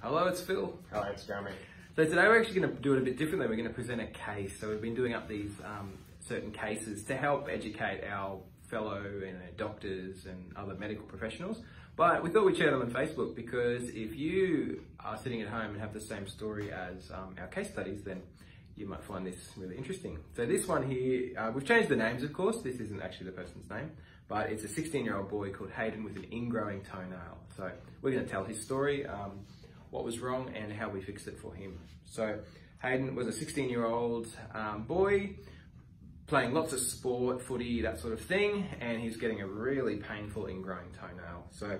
Hello, it's Phil. Hello, it's Jeremy. So today we're actually going to do it a bit differently. We're going to present a case. So we've been doing up these certain cases to help educate our fellow doctors and other medical professionals. But we thought we'd share them on Facebook because if you are sitting at home and have the same story as our case studies, then you might find this really interesting. So this one here, we've changed the names, of course. This isn't actually the person's name, but it's a 16-year-old boy called Hayden with an ingrowing toenail. So we're going to tell his story, what was wrong and how we fixed it for him. So Hayden was a 16-year-old boy playing lots of sport, footy, that sort of thing, and he's getting a really painful ingrowing toenail. So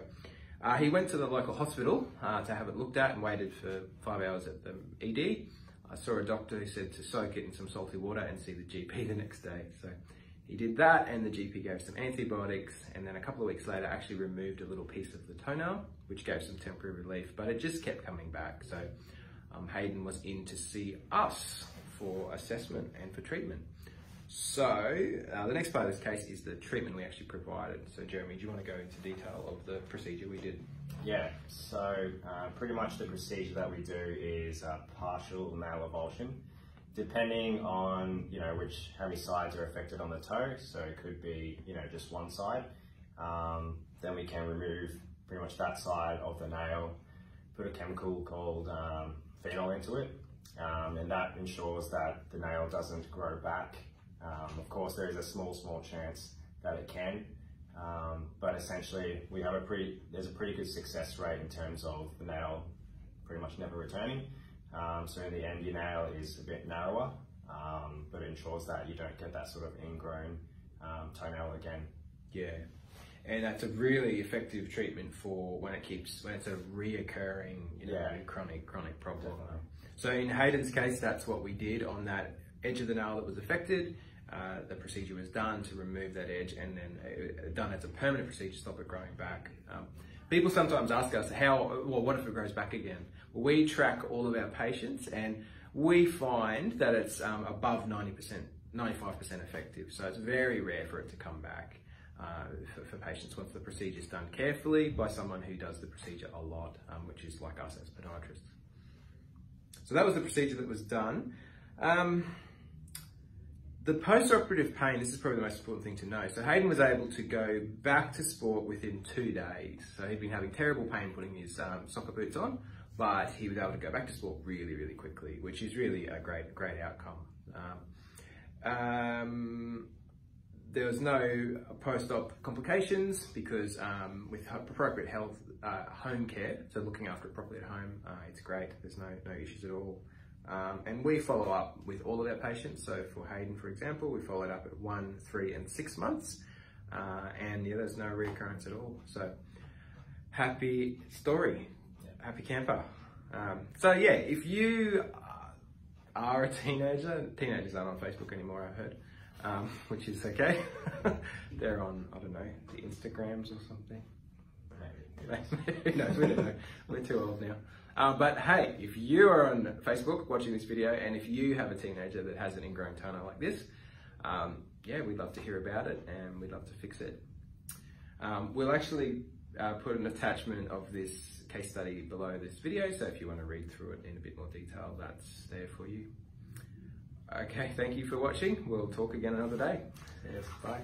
he went to the local hospital to have it looked at and waited for 5 hours at the ED. I saw a doctor who said to soak it in some salty water and see the GP the next day. So he did that and the GP gave some antibiotics, and then a couple of weeks later actually removed a little piece of the toenail, which gave some temporary relief, but it just kept coming back. So Hayden was in to see us for assessment and for treatment. So the next part of this case is the treatment we actually provided. So Jeremy, do you want to go into detail of the procedure we did? Yeah, so pretty much the procedure that we do is partial nail avulsion, depending on how many sides are affected on the toe. So it could be just one side. Then we can remove pretty much that side of the nail, put a chemical called phenol into it, and that ensures that the nail doesn't grow back. Of course, there is a small chance that it can, but essentially we have there's a pretty good success rate in terms of the nail pretty much never returning. So in the end, your nail is a bit narrower, but it ensures that you don't get that sort of ingrown toenail again. Yeah, and that's a really effective treatment for when it's a reoccurring, chronic problem. Definitely. So in Hayden's case, that's what we did on that edge of the nail that was affected. The procedure was done to remove that edge, and then done as a permanent procedure to stop it growing back. People sometimes ask us, what if it grows back again? Well, we track all of our patients and we find that it's above 90%, 95% effective. So it's very rare for it to come back for patients once the procedure is done carefully by someone who does the procedure a lot, which is like us as podiatrists. So that was the procedure that was done. The post-operative pain, this is probably the most important thing to know. So Hayden was able to go back to sport within 2 days. So he'd been having terrible pain putting his soccer boots on, but he was able to go back to sport really, really quickly, which is really a great outcome. There was no post-op complications because with appropriate health, home care, so looking after it properly at home, it's great. There's no issues at all. And we follow up with all of our patients. So for Hayden, for example, we followed up at 1, 3, and 6 months. And yeah, there's no recurrence at all. So happy story, happy camper. So yeah, if you are a teenager, teenagers aren't on Facebook anymore, I've heard, which is okay. They're on, I don't know, the Instagrams or something. Who knows, we don't know. We're too old now. But hey, if you are on Facebook watching this video and if you have a teenager that has an ingrowing toenail like this, yeah, we'd love to hear about it and we'd love to fix it. We'll actually put an attachment of this case study below this video, so if you want to read through it in a bit more detail, that's there for you. Okay, thank you for watching. We'll talk again another day. Yes, bye.